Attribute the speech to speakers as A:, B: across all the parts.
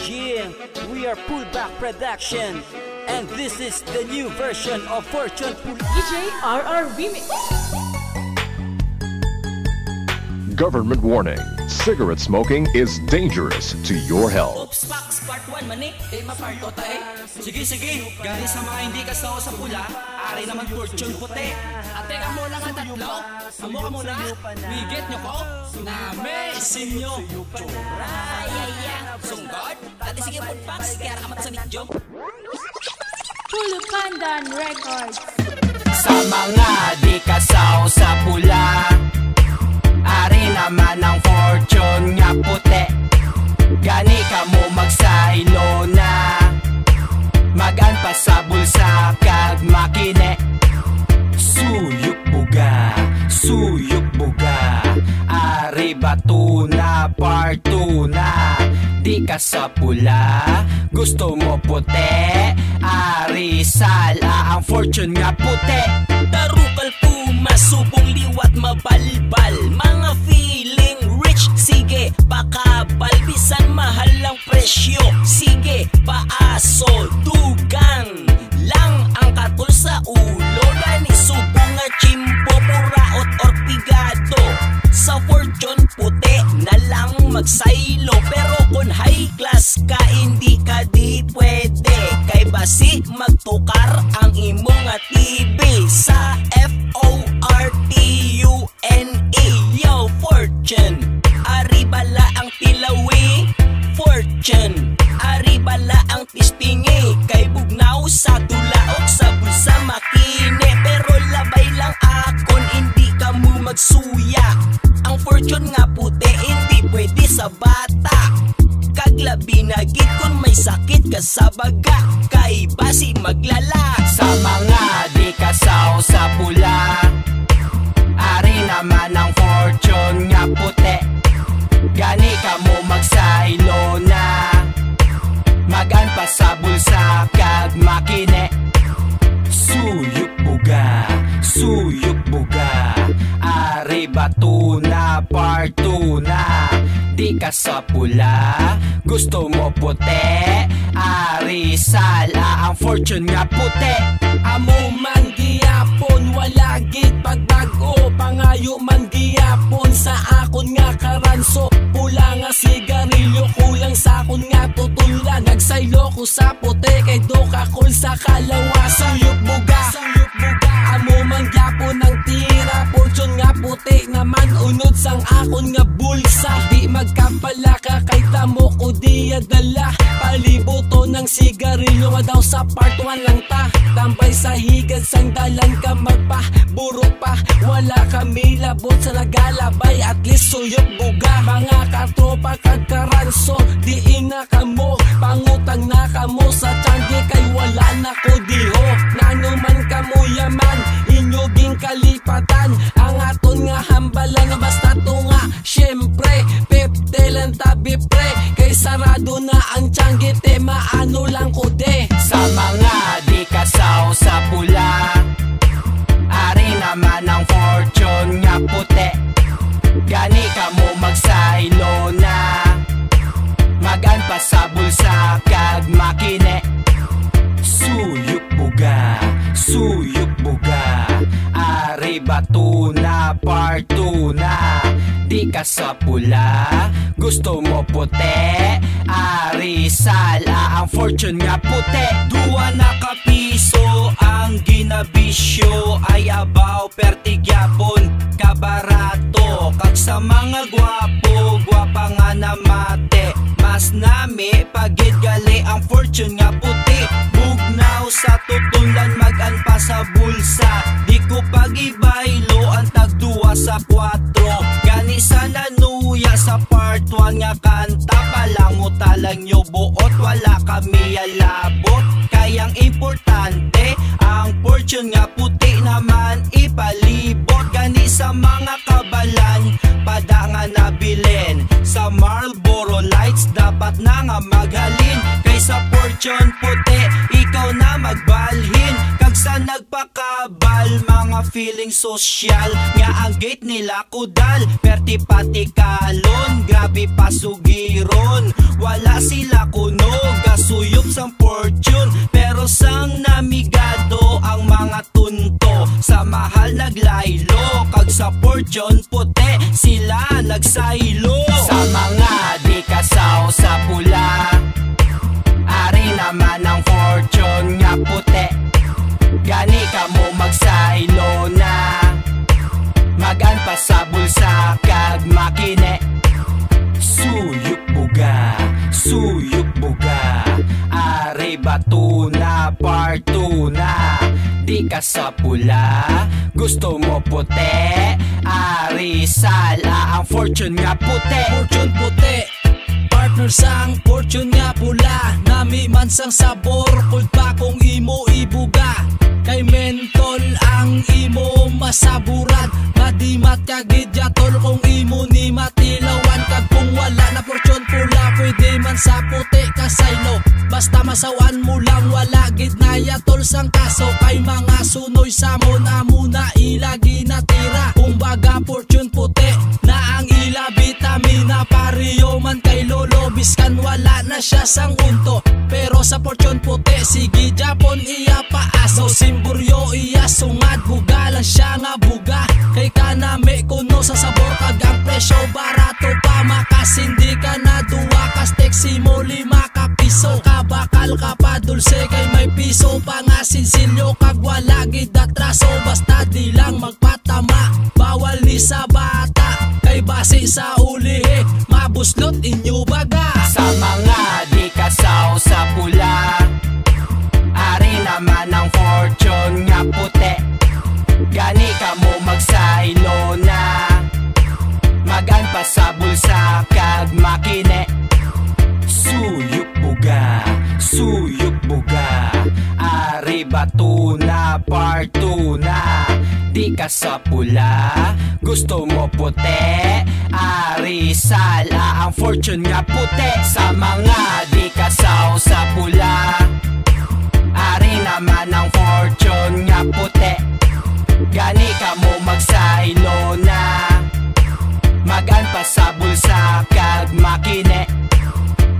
A: Yeah, we are Pullback Production, and this is the new version of Fortune Pull.
B: DJ RR Remix.
C: Government warning. Cigarette smoking is dangerous to your health.
D: Oops, Pax, part 1 manik. Part 2 tayo. Sige. Galing sa mga hindi kasawa sa pula, ari naman Fortune puti. Ate, amo lang ang tatlo. Amo ka muna. Bigit nyo ko. Namesin nyo. Churaya. Sunggod. Ate, sige po, Pax. Kaya rakamat sa medyo.
B: Pulupandan Records.
D: Sa mga di kasawa sa pula, ari naman ang Fortune nga puti. Gani ka mo magsaylo na, magan pa sa bulsa kag makine. Suyok buga, ari bato na part 2 na. Di ka sa pula, gusto mo puti, ari sala ang Fortune nga puti. Darukal puma, subong liwat mabalbal, mga feeling rich, sige pakabal, bisan mahal ang presyo, sige paaso, dugang lang ang katul sa ulo, gani subong nga chimpo, puraot or pigado. Sa Fortune puti na lang magsaylo, pero kung high class ka hindi ka di pwede, kay basi magtukar ang imong TV sa FORTUNE. Yo Fortune, ari bala ang tilawi. Fortune, ari bala ang tistingi, kay bugnaw sa tulaok sa bulsa makine, pero labay lang akon hindi ka mo magsuya. Ang Fortune nga puti hindi pwede sa bata, kaglabi na gid kung may sakit ka sa baga, kay basi maglala. Sa mga di kasaw sa pula, ari naman ang Fortune nga puti. Gani ka mo magsaylo na, magan pa sa bulsa kag makine. Suyok buga, ari bato na part 2 na. Di ka sa pula, gusto mo puti, ari sala ang Fortune nga puti. Amo man giyapon, wala gid pagbago, pangayo man giyapon sa akon nga karanso. Pula nga sigarilyo, kulang sa akon nga tutulan, nagsaylo ko sa puti, kay do kakul sa kalawa. Suyok buga, amo man gyapon ang tira, Fortune nga puti naman unod sang akon nga bulsa. Di magkapalaka kay tamo ko diya dala, palibuto ng sigarilyo nga daw sa part 1 lang ta. Tambay sa higad sang dalan ka magpaburo pa, wala kami labot sa nagalabay, at least suyok buga. Mga katropa kagkaranso, di ina ka mo, pangutang na ka mo sa tiyanggi, kay wala na ko diho. Nanuman ka mo yaman, inyoging kalipatan, ang aton nga hambalan, basta to nga syempre peptelan tabi pre, kay sarado na ang tiyanggi, tema ano lang ko de. Sa mga di kasaw sa pula, ari naman ang Fortune nga puti. Gani ka mo magsaylo na, magan pa sa bulsa kag makine. Suyok buga, ari bato na part 2 na. Di ka sa pula, gusto mo puti, ari sala ang Fortune nga puti. Duwa na kapiso ang ginabisyo, ay abaw pertigyapon kabarato, kag sa mga gwapo, gwapa nga namate, mas nami pagid gali ang Fortune nga puti. Bugnaw sa tutulan, magan pa sa bulsa, di ko pagibaylo ang tagduwa sa 4. Gani sa nanuya sa part 1 nga kanta, palanguta lang nyo buot, wala kami alabot, kayang importante ang Fortune nga puti naman ipalibot. Gani sa mga kabalan, pada nga nabilin, sa Marlboro Lights dapat na nga maghalin, kay sa Fortune puti ikaw na magbalhin, kag sa nagpakabal mga feeling social, nga ang gate nila kudal, perti pati kalon, grabe pasugiron, Wala sila kuno, gasuyop sang fortune. Pero sang namigado ang mga tunto, sa mahal naglaylo, kag sa fortune puti sila nagsaylo. Sa mga di kasaw sa pula, ari naman ang fortune nga puti. Gani ka mo magsaylo na, magan pa sa bulsa kag makine. Suyok buga, suyok buga, ari bato na parto na. Di ka sa pula, gusto mo puti, ari sala ang fortune nga puti.
E: Fortune puti, partner sang fortune nga pula. Nami man sang sabor, kung pa kung imo ibuga. Kay mentol ang imo masaburan, madimat kagid yatol kung imo ni matilawan. Kag kung wala na fortune pula, pwede man sa puti kasaylo. Basta masawan mo lang, wala gid na yatol sang kaso. Kay mga sunoy sa muna muna ilagi na tira. Kung baga fortune puti na ang ila vitamina, pariyo man kay lolo biskan wala na siya sang unto. Pero sa fortune puti sige Japon iya paaso, simburyo iya sungad, buga lang siya nga buga. Kay kaname kuno sa sabor kag ang presyo barato pa, makasindi ka na duwa kas teksi mo 5 ka piso. Kabakal ka pa dulce kay may piso pa nga sinsilyo, kag wala gid atraso. Basta di lang magpatama, bawal ni sa bata, kay base sa ulihe mabuslot inyo baga.
D: Sa mga di kasaw sa pula, ari naman ang fortune nga puti. Gani ka mo magsaylo na, magan pa sa bulsa kag makine. Suyok buga, suyok buga, ari bato na parto na. Di ka sa pula, gusto mo puti, ari sala ang fortune nga puti. Sa mga di kasaw sa pula, ari naman ang fortune nga puti. Gani ka mo magsaylo na, magan pa sa bulsa kag makine.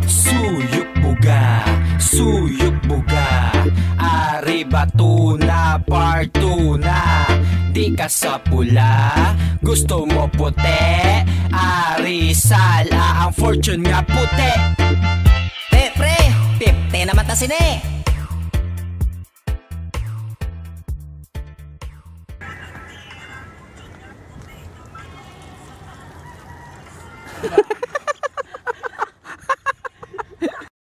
D: Suyok buga, suyok buga, ari bato na parto na. Di ka sa pula, gusto mo puti, ari sala ang fortune nga puti.
A: Pre, 50 naman ta sini.